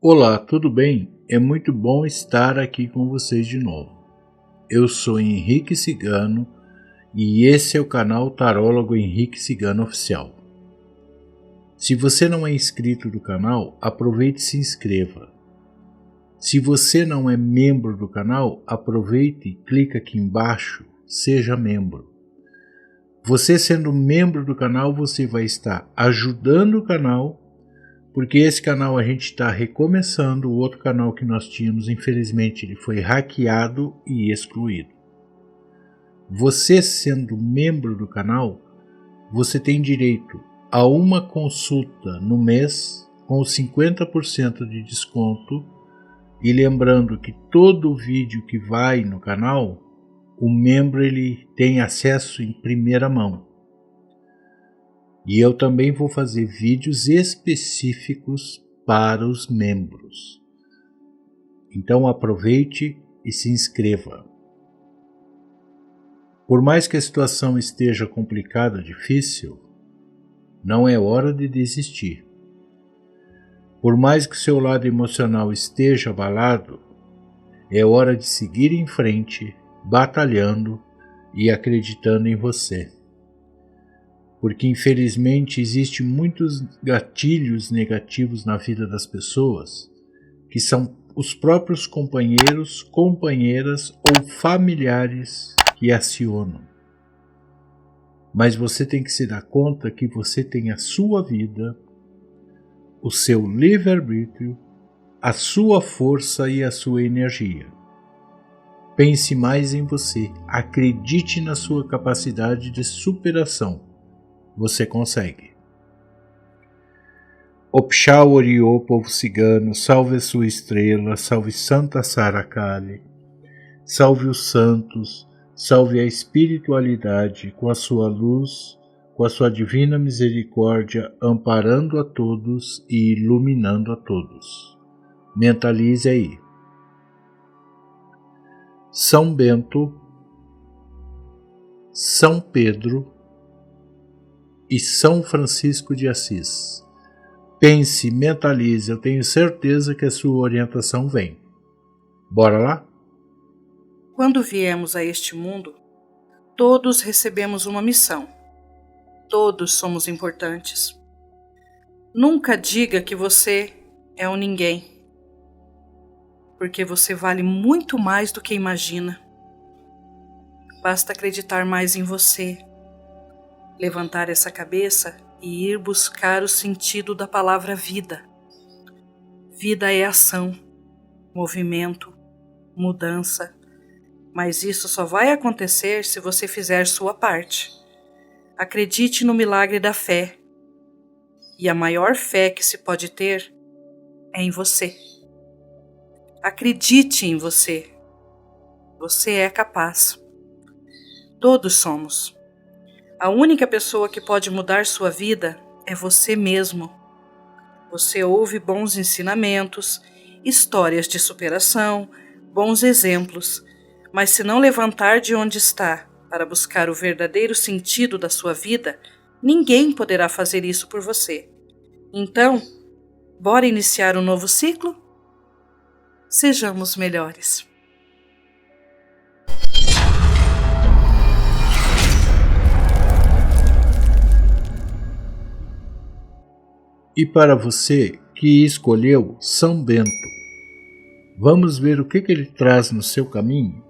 Olá, tudo bem? É muito bom estar aqui com vocês de novo. Eu sou Henrique Cigano e esse é o canal Tarólogo Henrique Cigano Oficial. Se você não é inscrito do canal, aproveite e se inscreva. Se você não é membro do canal, aproveite e clica aqui embaixo, seja membro. Você sendo membro do canal, você vai estar ajudando o canal, porque esse canal a gente está recomeçando. O outro canal que nós tínhamos, infelizmente, ele foi hackeado e excluído. Você sendo membro do canal, você tem direito a uma consulta no mês com 50% de desconto. E lembrando que todo vídeo que vai no canal, o membro ele tem acesso em primeira mão. E eu também vou fazer vídeos específicos para os membros. Então aproveite e se inscreva. Por mais que a situação esteja complicada, difícil, não é hora de desistir. Por mais que seu lado emocional esteja abalado, é hora de seguir em frente, batalhando e acreditando em você. Porque infelizmente existem muitos gatilhos negativos na vida das pessoas, que são os próprios companheiros, companheiras ou familiares que acionam. Mas você tem que se dar conta que você tem a sua vida, o seu livre-arbítrio, a sua força e a sua energia. Pense mais em você, acredite na sua capacidade de superação. Você consegue. Opxá Oriô, povo cigano, salve a sua estrela, salve Santa Sara Kali, salve os santos, salve a espiritualidade com a sua luz, com a sua divina misericórdia, amparando a todos e iluminando a todos. Mentalize aí. São Bento, São Pedro e São Francisco de Assis. Pense, mentalize, eu tenho certeza que a sua orientação vem. Bora lá? Quando viemos a este mundo, todos recebemos uma missão. Todos somos importantes. Nunca diga que você é um ninguém, porque você vale muito mais do que imagina. Basta acreditar mais em você, levantar essa cabeça e ir buscar o sentido da palavra vida. Vida é ação, movimento, mudança, mas isso só vai acontecer se você fizer sua parte. Acredite no milagre da fé. E a maior fé que se pode ter é em você. Acredite em você. Você é capaz. Todos somos. A única pessoa que pode mudar sua vida é você mesmo. Você ouve bons ensinamentos, histórias de superação, bons exemplos, mas se não levantar de onde está para buscar o verdadeiro sentido da sua vida, ninguém poderá fazer isso por você. Então, bora iniciar um novo ciclo? Sejamos melhores. E para você que escolheu São Bento, vamos ver o que ele traz no seu caminho?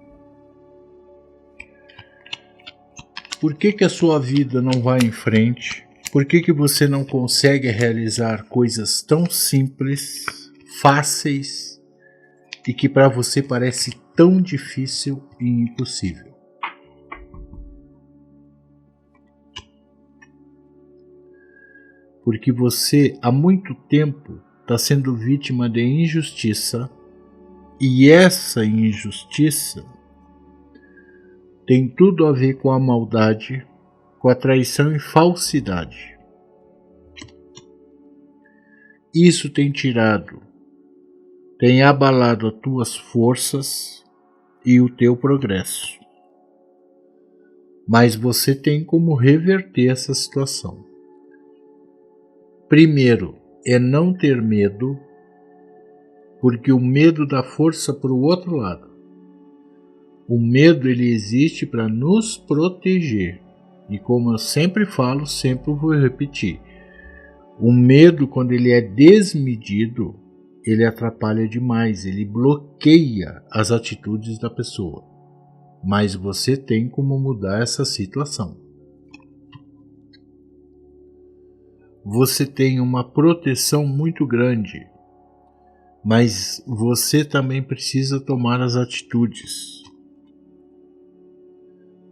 Por que a sua vida não vai em frente? Por que você não consegue realizar coisas tão simples, fáceis e que para você parece tão difícil e impossível? Porque você há muito tempo está sendo vítima de injustiça, e essa injustiça tem tudo a ver com a maldade, com a traição e falsidade. Isso tem tirado, tem abalado as tuas forças e o teu progresso. Mas você tem como reverter essa situação. Primeiro é não ter medo porque o medo dá força para o outro lado. O medo ele existe para nos proteger. E como eu sempre falo, sempre vou repetir. O medo, quando ele é desmedido, ele atrapalha demais, ele bloqueia as atitudes da pessoa. Mas você tem como mudar essa situação. Você tem uma proteção muito grande, mas você também precisa tomar as atitudes.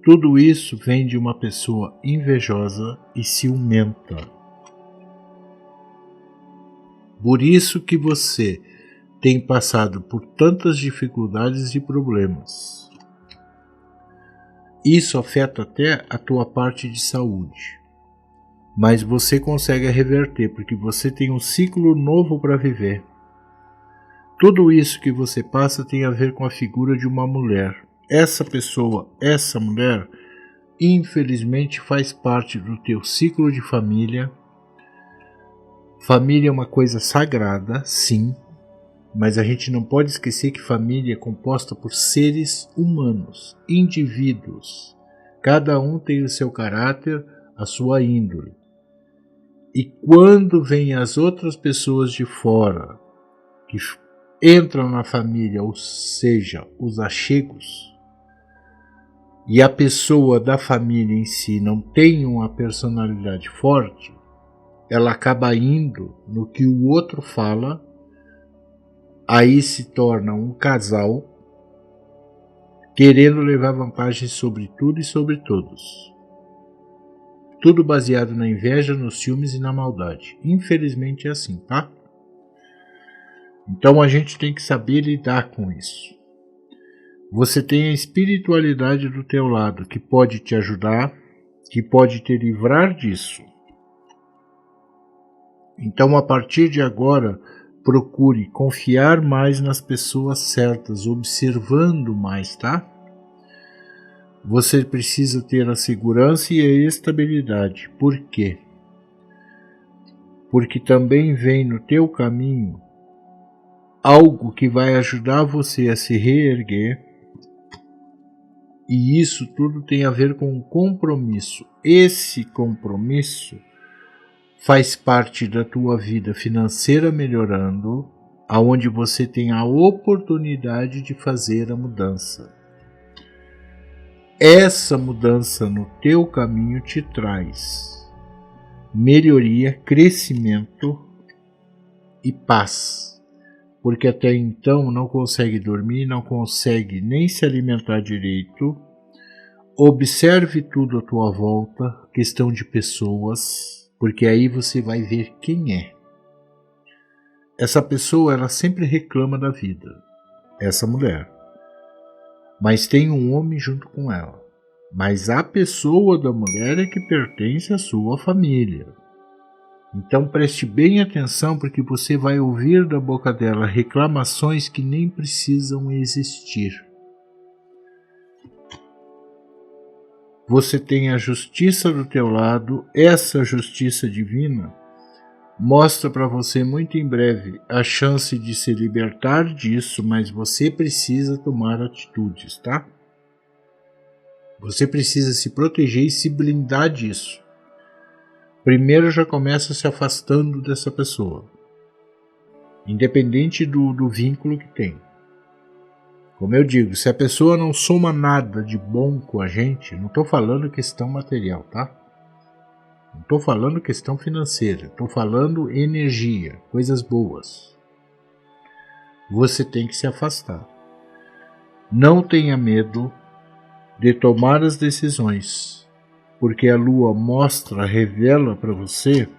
Tudo isso vem de uma pessoa invejosa e ciumenta. Por isso que você tem passado por tantas dificuldades e problemas. Isso afeta até a tua parte de saúde. Mas você consegue reverter, porque você tem um ciclo novo para viver. Tudo isso que você passa tem a ver com a figura de uma mulher. Essa pessoa, essa mulher, infelizmente faz parte do teu ciclo de família. Família é uma coisa sagrada, sim, mas a gente não pode esquecer que família é composta por seres humanos, indivíduos. Cada um tem o seu caráter, a sua índole. E quando vêm as outras pessoas de fora, que entram na família, ou seja, os achegos, e a pessoa da família em si não tem uma personalidade forte, ela acaba indo no que o outro fala, aí se torna um casal querendo levar vantagem sobre tudo e sobre todos. Tudo baseado na inveja, nos ciúmes e na maldade. Infelizmente é assim, tá? Então a gente tem que saber lidar com isso. Você tem a espiritualidade do teu lado que pode te ajudar, que pode te livrar disso. Então a partir de agora, procure confiar mais nas pessoas certas, observando mais, tá? Você precisa ter a segurança e a estabilidade. Por quê? Porque também vem no teu caminho algo que vai ajudar você a se reerguer. E isso tudo tem a ver com um compromisso. Esse compromisso faz parte da tua vida financeira melhorando, aonde você tem a oportunidade de fazer a mudança. Essa mudança no teu caminho te traz melhoria, crescimento e paz. Porque até então não consegue dormir, não consegue nem se alimentar direito. Observe tudo à tua volta, questão de pessoas, porque aí você vai ver quem é. Essa pessoa, ela sempre reclama da vida, essa mulher. Mas tem um homem junto com ela. Mas a pessoa da mulher é que pertence à sua família. Então preste bem atenção, porque você vai ouvir da boca dela reclamações que nem precisam existir. Você tem a justiça do teu lado, essa justiça divina mostra para você muito em breve a chance de se libertar disso, mas você precisa tomar atitudes, tá? Você precisa se proteger e se blindar disso. Primeiro já começa se afastando dessa pessoa, independente do vínculo que tem. Como eu digo, se a pessoa não soma nada de bom com a gente, não estou falando questão material, tá? Não estou falando questão financeira, estou falando energia, coisas boas. Você tem que se afastar. Não tenha medo de tomar as decisões, porque a lua mostra, revela para você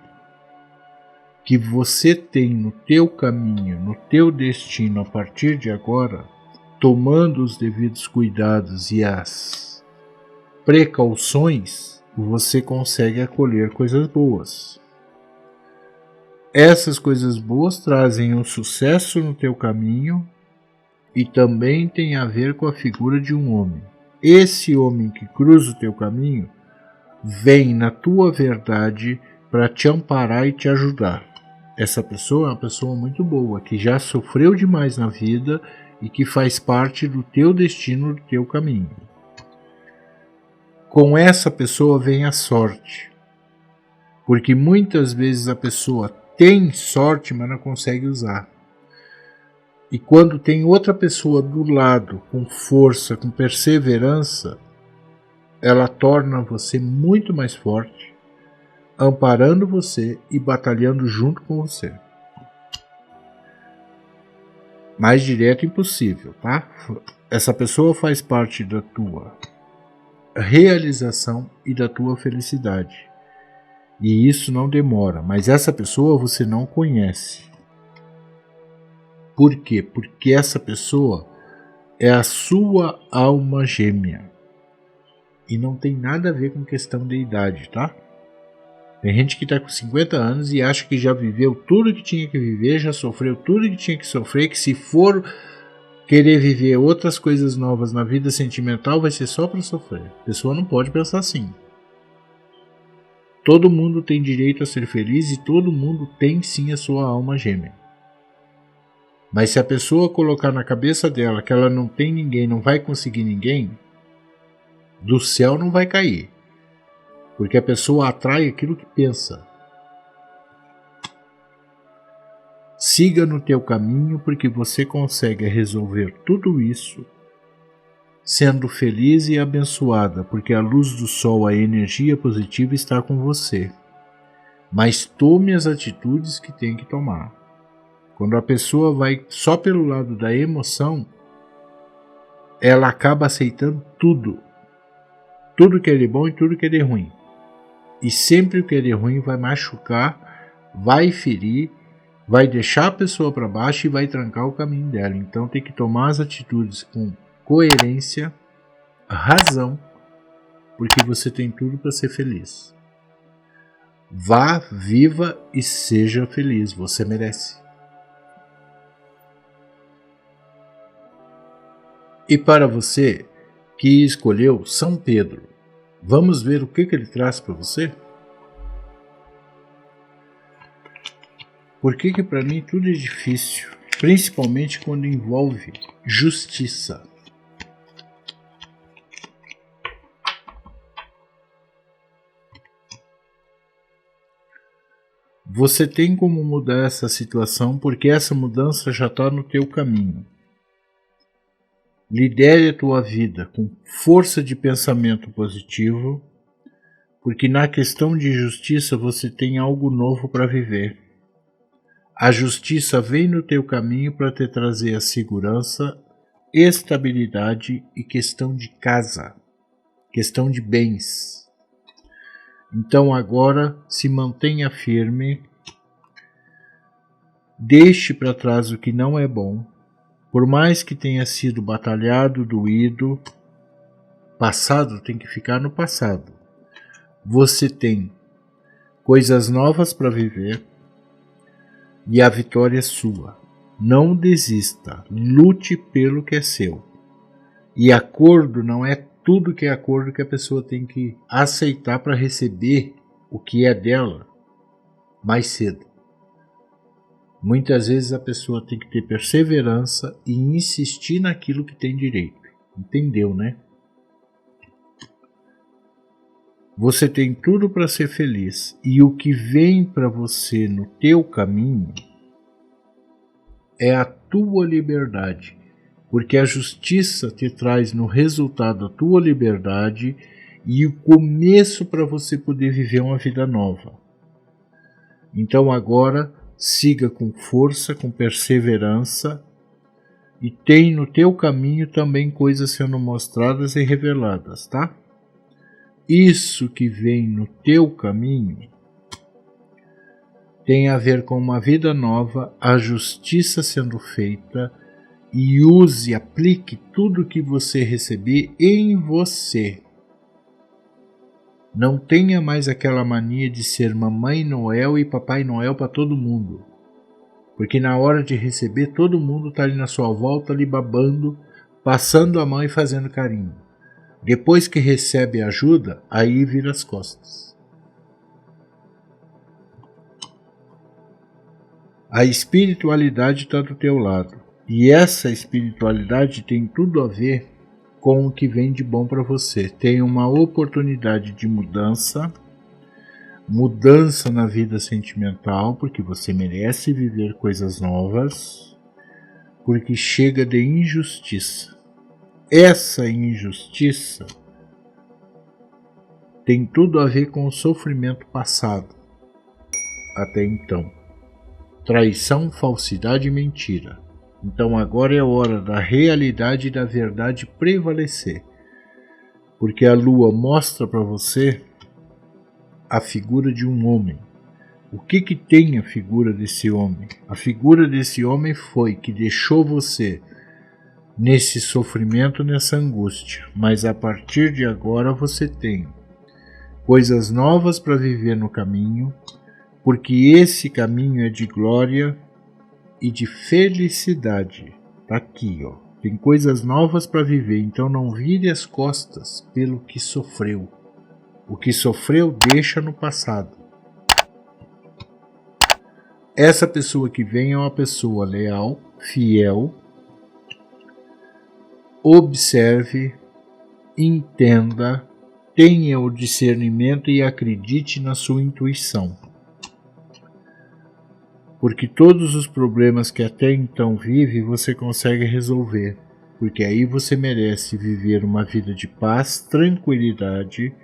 que você tem no teu caminho, no teu destino a partir de agora, tomando os devidos cuidados e as precauções, você consegue acolher coisas boas. Essas coisas boas trazem um sucesso no teu caminho e também tem a ver com a figura de um homem. Esse homem que cruza o teu caminho vem na tua verdade para te amparar e te ajudar. Essa pessoa é uma pessoa muito boa, que já sofreu demais na vida e que faz parte do teu destino, do teu caminho. Com essa pessoa vem a sorte, porque muitas vezes a pessoa tem sorte, mas não consegue usar. E quando tem outra pessoa do lado, com força, com perseverança, ela torna você muito mais forte, amparando você e batalhando junto com você. Mais direto impossível, tá? Essa pessoa faz parte da tua realização e da tua felicidade. E isso não demora, mas essa pessoa você não conhece. Por quê? Porque essa pessoa é a sua alma gêmea. E não tem nada a ver com questão de idade, tá? Tem gente que está com 50 anos e acha que já viveu tudo que tinha que viver, já sofreu tudo que tinha que sofrer, que se for querer viver outras coisas novas na vida sentimental vai ser só para sofrer. A pessoa não pode pensar assim. Todo mundo tem direito a ser feliz e todo mundo tem sim a sua alma gêmea. Mas se a pessoa colocar na cabeça dela que ela não tem ninguém, não vai conseguir ninguém, do céu não vai cair. Porque a pessoa atrai aquilo que pensa. Siga no teu caminho, porque você consegue resolver tudo isso sendo feliz e abençoada, porque a luz do sol, a energia positiva está com você. Mas tome as atitudes que tem que tomar. Quando a pessoa vai só pelo lado da emoção, ela acaba aceitando tudo. Tudo que é de bom e tudo que é de ruim. E sempre o que é de ruim vai machucar, vai ferir, vai deixar a pessoa para baixo e vai trancar o caminho dela. Então tem que tomar as atitudes com coerência, razão, porque você tem tudo para ser feliz. Vá, viva e seja feliz, você merece. E para você que escolheu São Pedro, vamos ver o que ele traz para você? Por que para mim tudo é difícil, principalmente quando envolve justiça? Você tem como mudar essa situação porque essa mudança já está no teu caminho. Lidere a tua vida com força de pensamento positivo, porque na questão de justiça você tem algo novo para viver. A justiça vem no teu caminho para te trazer a segurança, estabilidade e questão de casa, questão de bens. Então agora se mantenha firme, deixe para trás o que não é bom, por mais que tenha sido batalhado, doído, passado tem que ficar no passado. Você tem coisas novas para viver e a vitória é sua. Não desista, lute pelo que é seu. E acordo não é tudo que é acordo que a pessoa tem que aceitar para receber o que é dela mais cedo. Muitas vezes a pessoa tem que ter perseverança e insistir naquilo que tem direito. Entendeu, né? Você tem tudo para ser feliz e o que vem para você no teu caminho é a tua liberdade, porque a justiça te traz no resultado a tua liberdade e o começo para você poder viver uma vida nova. Então agora siga com força, com perseverança e tem no teu caminho também coisas sendo mostradas e reveladas, tá? Isso que vem no teu caminho tem a ver com uma vida nova, a justiça sendo feita, e use, aplique tudo que você receber em você. Não tenha mais aquela mania de ser Mamãe Noel e Papai Noel para todo mundo. Porque na hora de receber, todo mundo está ali na sua volta, ali babando, passando a mão e fazendo carinho. Depois que recebe ajuda, aí vira as costas. A espiritualidade está do teu lado. E essa espiritualidade tem tudo a ver com o que vem de bom para você. Tem uma oportunidade de mudança na vida sentimental, porque você merece viver coisas novas, porque chega de injustiça. Essa injustiça tem tudo a ver com o sofrimento passado até então. Traição, falsidade e mentira. Então agora é hora da realidade e da verdade prevalecer, porque a lua mostra para você a figura de um homem. O que tem a figura desse homem? A figura desse homem foi que deixou você nesse sofrimento, nessa angústia, mas a partir de agora você tem coisas novas para viver no caminho, porque esse caminho é de glória e de felicidade. Tá aqui, ó. Tem coisas novas para viver, então não vire as costas pelo que sofreu. O que sofreu deixa no passado. Essa pessoa que vem é uma pessoa leal, fiel. Observe, entenda, tenha o discernimento e acredite na sua intuição. Porque todos os problemas que até então vive, você consegue resolver. Porque aí você merece viver uma vida de paz, tranquilidade,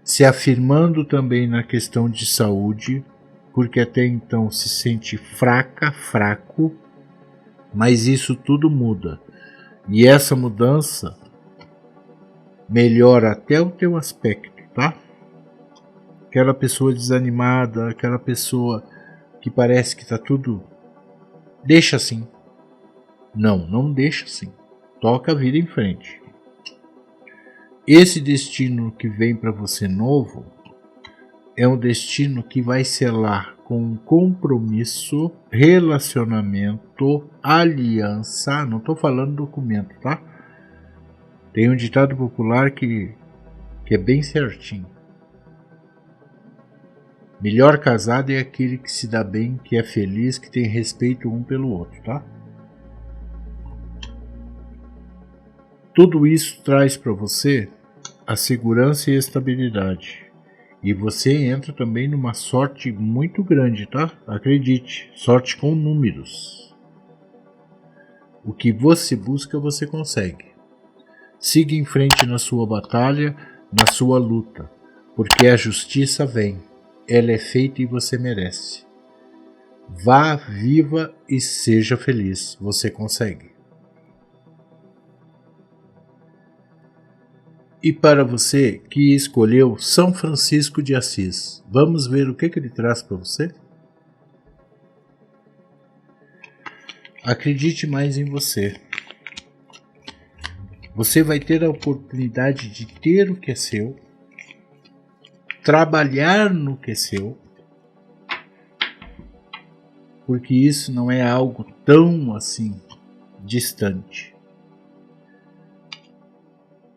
se afirmando também na questão de saúde, porque até então se sente fraca, fraco, mas isso tudo muda. E essa mudança melhora até o teu aspecto, tá? Aquela pessoa desanimada, aquela pessoa que parece que está tudo... Deixa assim. Não deixa assim. Toca a vida em frente. Esse destino que vem para você novo é um destino que vai selar com compromisso, relacionamento, aliança. Não estou falando documento, tá? Tem um ditado popular que é bem certinho. Melhor casado é aquele que se dá bem, que é feliz, que tem respeito um pelo outro, tá? Tudo isso traz para você a segurança e a estabilidade. E você entra também numa sorte muito grande, tá? Acredite, sorte com números. O que você busca, você consegue. Siga em frente na sua batalha, na sua luta, porque a justiça vem. Ela é feita e você merece. Vá, viva e seja feliz. Você consegue. E para você que escolheu São Francisco de Assis, vamos ver o que ele traz para você? Acredite mais em você. Você vai ter a oportunidade de ter o que é seu, trabalhar no que é seu, porque isso não é algo tão assim distante.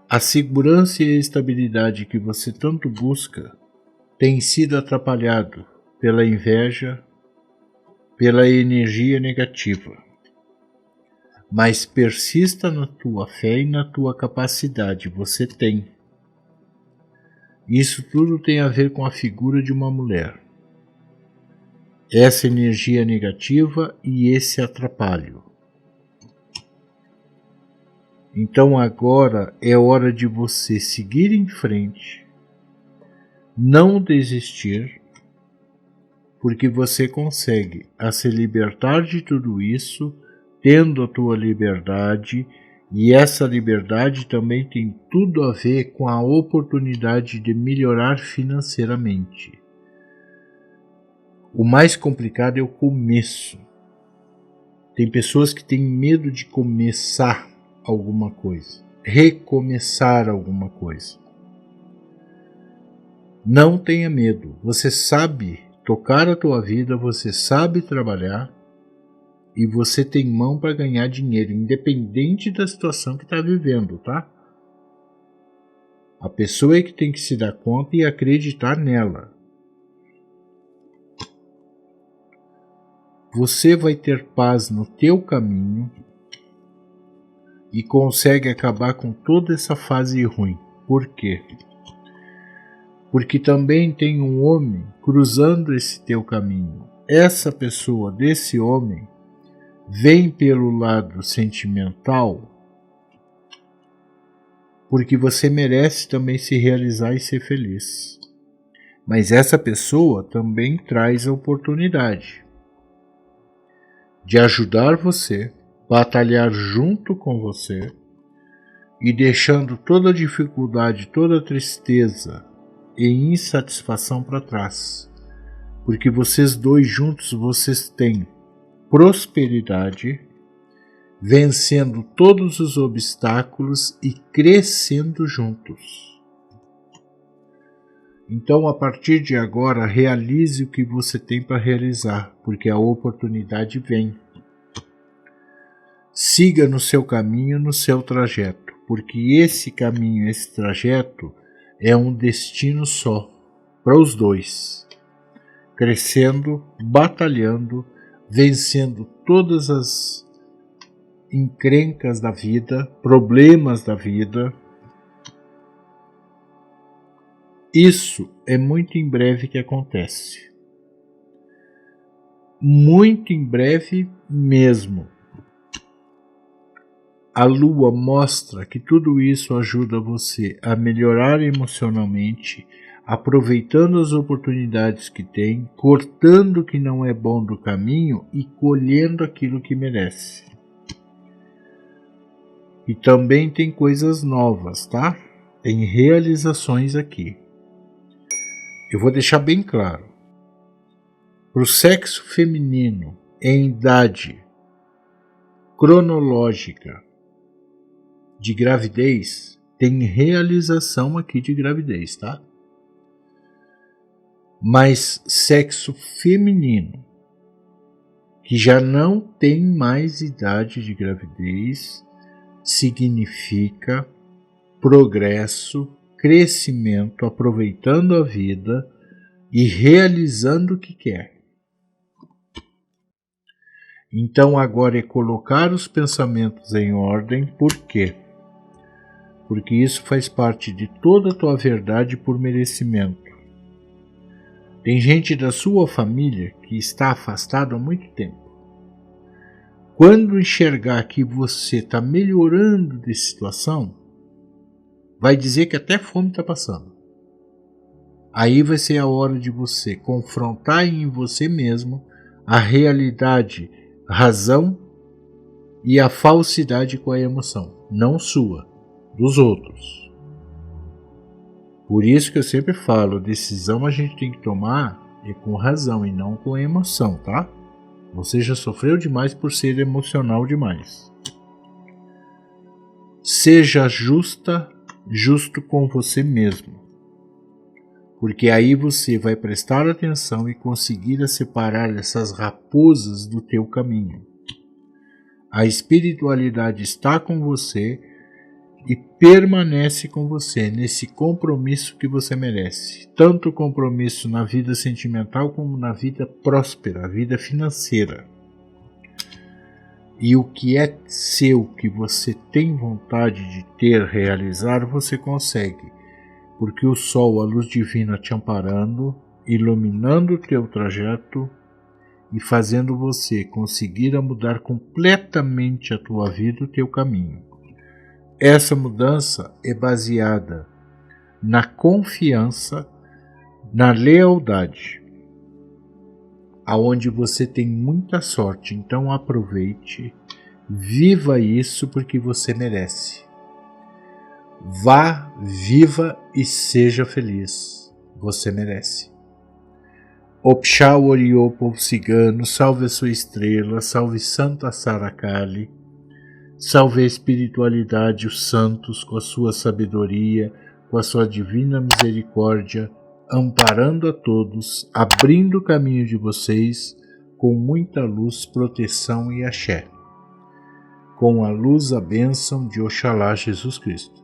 A segurança e a estabilidade que você tanto busca tem sido atrapalhado pela inveja, pela energia negativa. Mas persista na tua fé e na tua capacidade, você tem. Isso tudo tem a ver com a figura de uma mulher. Essa energia negativa e esse atrapalho. Então agora é hora de você seguir em frente, não desistir, porque você consegue a se libertar de tudo isso, tendo a tua liberdade, e essa liberdade também tem tudo a ver com a oportunidade de melhorar financeiramente. O mais complicado é o começo. Tem pessoas que têm medo de começar alguma coisa, recomeçar alguma coisa. Não tenha medo, você sabe tocar a tua vida, você sabe trabalhar e você tem mão para ganhar dinheiro, independente da situação que está vivendo, tá? A pessoa é que tem que se dar conta e acreditar nela. você vai ter paz no teu caminho e consegue acabar com toda essa fase ruim. Por quê? Porque também tem um homem cruzando esse teu caminho. Essa pessoa, desse homem, vem pelo lado sentimental, porque você merece também se realizar e ser feliz. Mas essa pessoa também traz a oportunidade de ajudar você, batalhar junto com você e deixando toda a dificuldade, toda a tristeza e insatisfação para trás. Porque vocês dois juntos, vocês têm prosperidade, vencendo todos os obstáculos e crescendo juntos. Então, a partir de agora, realize o que você tem para realizar, porque a oportunidade vem. Siga no seu caminho, no seu trajeto, porque esse caminho, esse trajeto é um destino só para os dois. Crescendo, batalhando, vencendo todas as encrencas da vida, problemas da vida. Isso é muito em breve que acontece. Muito em breve mesmo. A Lua mostra que tudo isso ajuda você a melhorar emocionalmente, aproveitando as oportunidades que tem, cortando o que não é bom do caminho e colhendo aquilo que merece. E também tem coisas novas, tá? Tem realizações aqui. Eu vou deixar bem claro. Para o sexo feminino, em idade cronológica de gravidez, tem realização aqui de gravidez, tá? Mas sexo feminino, que já não tem mais idade de gravidez, significa progresso, crescimento, aproveitando a vida e realizando o que quer. Então agora é colocar os pensamentos em ordem. Por quê? Porque isso faz parte de toda a tua verdade por merecimento. Tem gente da sua família que está afastado há muito tempo. Quando enxergar que você está melhorando de situação, vai dizer que até fome está passando. Aí vai ser a hora de você confrontar em você mesmo a realidade, a razão e a falsidade com a emoção, não sua, dos outros. Por isso que eu sempre falo, decisão a gente tem que tomar com razão e não com emoção, tá? Você já sofreu demais por ser emocional demais. Seja justo com você mesmo. Porque aí você vai prestar atenção e conseguir separar essas raposas do teu caminho. A espiritualidade está com você e permanece com você nesse compromisso que você merece. Tanto compromisso na vida sentimental como na vida próspera, a vida financeira. E o que é seu, que você tem vontade de ter, realizar, você consegue. Porque o Sol, a luz divina, te amparando, iluminando o teu trajeto e fazendo você conseguir mudar completamente a tua vida, o teu caminho. Essa mudança é baseada na confiança, na lealdade, aonde você tem muita sorte. Então aproveite, viva isso porque você merece. Vá, viva e seja feliz. Você merece. Opxá Oriô, povo cigano, salve a sua estrela, salve Santa Sara Kali, salve a espiritualidade, os santos, com a sua sabedoria, com a sua divina misericórdia, amparando a todos, abrindo o caminho de vocês, com muita luz, proteção e axé. Com a luz, a bênção de Oxalá Jesus Cristo.